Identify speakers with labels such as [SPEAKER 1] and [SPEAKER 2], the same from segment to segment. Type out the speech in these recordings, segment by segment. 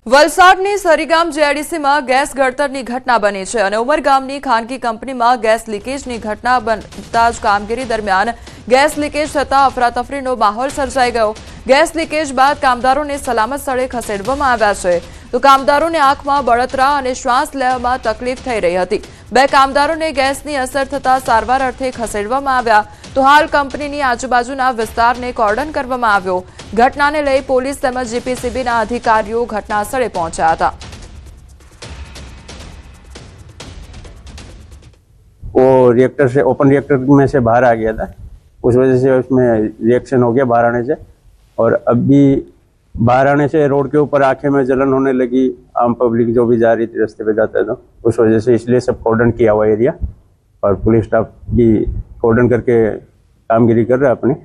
[SPEAKER 1] વલસાડની Sarigam જેઆઈડીસીમાં gas ગળતરની ઘટના બની છે અને ઉમરગામની ખાનગી કંપનીમાં ગેસ લીકેજની ઘટના બનતા જ કામગીરી દરમિયાન ગેસ લીકેજ થતા અફરાતફરીનો માહોલ સર્જાઈ ગયો। ગેસ લીકેજ બાદ કામદારોને સલામત સ્થળે ખસેડવામાં આવ્યા છે તો કામદારોને આંખમાં બળતરા અને શ્વાસ લેવામાં તકલીફ થઈ રહી હતી। બે કામદારોને ગેસની અસર થતા સારવાર અર્થે ખસેડવામાં આવ્યા તો હાલ કંપનીની આજુબાજુના વિસ્તારને કોર્ડન કરવામાં આવ્યો। घटनाने लई पोलीस તેમજ જીપીસીબીના अधिकारियों घटनास्थळे पहुंचा था।
[SPEAKER 2] वो रिएक्टर से ओपन रिएक्टर में से बाहर आ गया था, उस वजह से उसमें रिएक्शन हो गया बाहर आने से। और अभी बाहर आने से रोड के ऊपर आंखें में जलन होने लगी। आम पब्लिक जो भी जा रही थी रास्ते पे जाता था, उस वजह से इसलिए सब कॉर्डन किया हुआ एरिया और पुलिस स्टाफ भी कॉर्डन करके कामगिरी कर रहा है अपनी।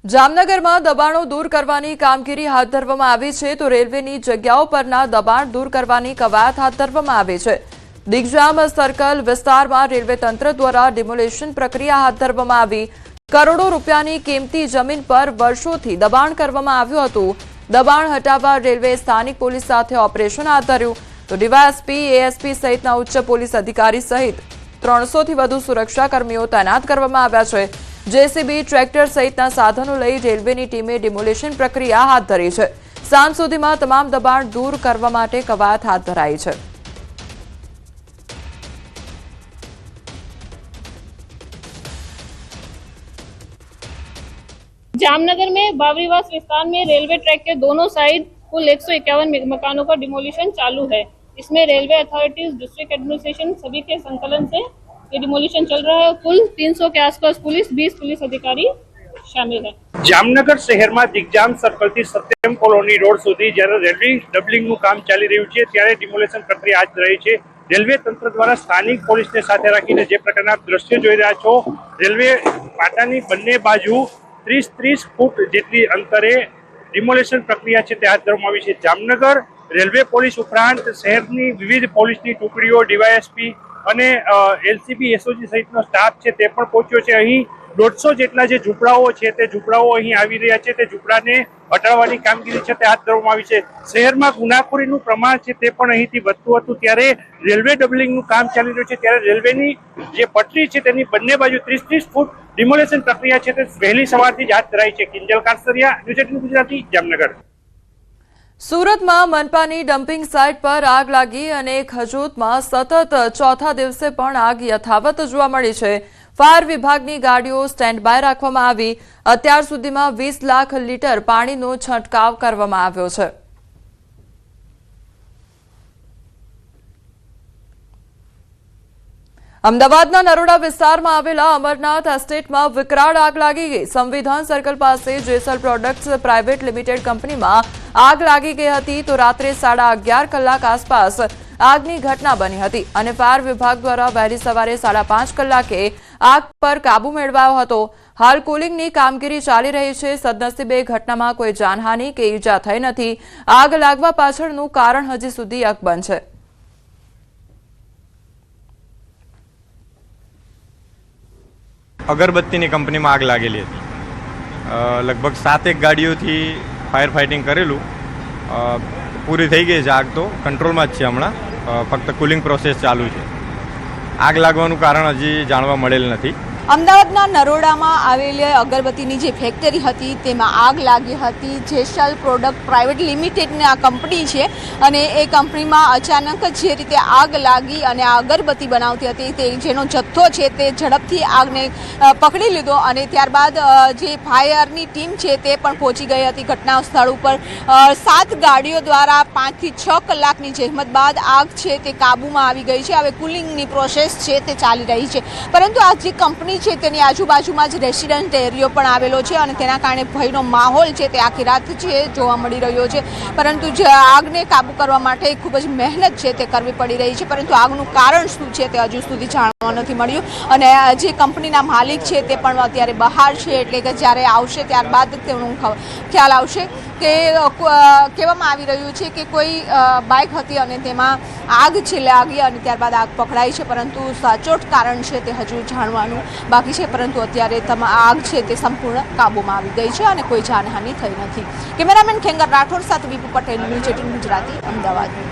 [SPEAKER 1] जामनगरमां दबाणो दूर करवानी कामगीरी हाथ धरवामां आवी छे तो रेलवेनी जग्याओ परना दबाण दूर करवानी कवायत हाथ धरवामां आवी छे। दिग्जाम सर्कल विस्तारमां रेलवे तंत्र द्वारा डिमोलेशन प्रक्रिया हाथ धरवामां आवी। करोड़ों रूपियानी किंमती जमीन पर वर्षोथी दबाण करवामां આવ્યું હતું। दबाण हटाववा रेलवे स्थानिक पोलीस साथे ऑपरेशन हाथ धर्યું तो डीवायएसपी एएसपी सहितना उच्च पोलीस अधिकारी सहित 300 થી વધુ सुरक्षाकर्मीओ तैनात करवामां આવ્યા છે। जेसीबी ट्रेक्टर सहितना साधनों लई रेलवेनी टीमे डिमोलेशन प्रक्रिया हाथ धरी है। सांज सुधीमां तमाम दबाण दूर करवा माटे कवायत हाथ धराई है।
[SPEAKER 3] जामनगर में बावरीवास विस्तार में रेलवे ट्रैक के दोनों साइड कुल 151 मकानों का डिमोलिशन चालू है। इसमें रेलवे अथॉरिटीज, डिस्ट्रिक्ट एडमिनिस्ट्रेशन सभी के संकलन से ये डिमोलिशन चल रहा है। कुल 300 के आसपास पुलिस, 20 पुलिस अधिकारी शामिल है।
[SPEAKER 4] जामनगर शहर में दिग्जाम सर्कल थी सत्यम कॉलोनी रोड सुधी જ્યારે રેલવે ડબલિંગનું કામ ચાલી રહ્યું છે ત્યારે ડિમોલેશન પ્રક્રિયા હાથ ધરાઈ છે। રેલવે તંત્ર દ્વારા સ્થાનિક પોલીસને સાથે રાખીને જે પ્રકારના દ્રશ્યો જોઈ રહ્યા છો, રેલવે પાટાની બંને બાજુ 30-30 ફૂટ જેટલી અંતરે ડિમોલેશન પ્રક્રિયા છે તે હાથ ધરવામાં આવી છે। જામનગર રેલવે પોલીસ ઉપરાંત શહેરની વિવિધ પોલીસની ટુકડીઓ, ડીવાયએસપી અને એલસીબી એસઓજી સહિતનો સ્ટાફ છે તે પણ પહોંચ્યો છે। અહીં 150 જેટલા જે ઝૂંપડાઓ છે તે ઝૂંપડાઓ અહીં આવી રહ્યા છે તે ઝૂંપડાને હટાવવાની કામગીરી છે તે હાથ ધરવામાં આવી છે। શહેરમાં ગુનાખોરીનું પ્રમાણ છે તે પણ અહીંથી વધતું હતું ત્યારે રેલવે ડબલિંગનું કામ ચાલી રહ્યું છે ત્યારે રેલવેની જે પટરી છે તેની બંને બાજુ 30-30 ફૂટ ડિમોલેશન પ્રક્રિયા છે તે વહેલી સવારથી જ હાથ ધરાઈ છે। કિંજલ કારસરિયા, ન્યૂઝ 18 ગુજરાતી, જામનગર।
[SPEAKER 1] સુરતમાં મનપાની ડમ્પિંગ સાઇટ પર આગ લાગી અને ખજૂતમાં સતત ચોથા દિવસે પણ આગ યથાવત જોવા મળી છે। फायर विभागनी गाड़ीओ स्टेन्ड बाय राखवामां आवी। अत्यार सुधीमां 20 लाख लीटर पाणीनो छंटकाव करवामां आव्यो छे। अमदावादना नरोडा विस्तारमां आवेला अमरनाथ एस्टेटमां विकराळ आग लागी गई। संविधान सर्कल पासे जेसल प्रोडक्ट्स प्राइवेट लिमिटेड कंपनीमां आग लागी गई हती तो रात्रे 11:30 कलाक आसपास આગની ઘટના બની હતી અને ફાયર વિભાગ દ્વારા વહેલી સવારે 5:30 કલાકે આગ પર કાબુ મેળવાયો હતો। હાલ કુલિંગની કામગીરી ચાલી રહી છે। સદનસીબે ઘટનામાં કોઈ જાનહાનિ કે ઈજા થઈ નથી। આગ લાગવા પાછળનું કારણ હજી સુધી અકબંધ છે।
[SPEAKER 5] અગરબત્તીની કંપનીમાં આગ લાગેલી હતી। લગભગ 7 ગાડીઓથી ફાયર ફાઇટિંગ કરેલું, પૂરી થઈ ગઈ છે। આગ તો કંટ્રોલમાં જ છે, હમણાં ફક્ત કુલિંગ પ્રોસેસ ચાલુ છે। આગ લાગવાનું કારણ હજી જાણવા મળેલ નથી।
[SPEAKER 6] અમદાવાદના નરોડામાં આવેલી અગરબત્તીની જે ફેક્ટરી હતી તેમાં આગ લાગી હતી। જેસલ પ્રોડક્ટ પ્રાઇવેટ લિમિટેડની આ કંપની છે અને એ કંપનીમાં અચાનક જે રીતે આગ લાગી અને આ અગરબત્તી બનાવતી હતી તે જેનો જથ્થો છે તે ઝડપથી આગને પકડી લીધો અને ત્યારબાદ જે ફાયરની ટીમ છે તે પણ પહોંચી ગઈ હતી ઘટના સ્થળ ઉપર। 7 ગાડીઓ દ્વારા 5 થી 6 કલાકની જહેમત બાદ આગ છે તે કાબૂમાં આવી ગઈ છે। હવે કુલિંગની પ્રોસેસ છે તે ચાલી રહી છે, પરંતુ આ જે કંપની છે તેની આજુબાજુમાં જ રેસિડેન્ટ એરિયો પણ આવેલો છે અને તેના કારણે ભયનો માહોલ છે તે આખી રાત છે જોવા મળી રહ્યો છે। પરંતુ આગને કાબૂ કરવા માટે ખૂબ જ મહેનત છે તે કરવી પડી રહી છે, પરંતુ આગનું કારણ શું છે તે હજુ સુધી જાણવા નથી મળ્યું અને જે કંપનીના માલિક છે તે પણ અત્યારે બહાર છે, એટલે કે જ્યારે આવશે ત્યારબાદ તેનું ખ્યાલ આવશે કે કહેવામાં આવી રહ્યું છે કે કોઈ બાઇક હતી અને તેમાં આગ છે લાગી અને ત્યારબાદ આગ પકડાઈ છે, પરંતુ સચોટ કારણ છે તે હજુ જાણવાનું બાકી છે, પરંતુ અત્યારે આગ છે તે સંપૂર્ણ કાબૂમાં આવી ગઈ છે અને કોઈ જાનહાનિ થઈ નથી. કેમેરામેન ખેંગર રાઠોડ સાથે વિપુ પટેલ, ન્યૂઝ 18 ગુજરાતી, અમદાવાદ.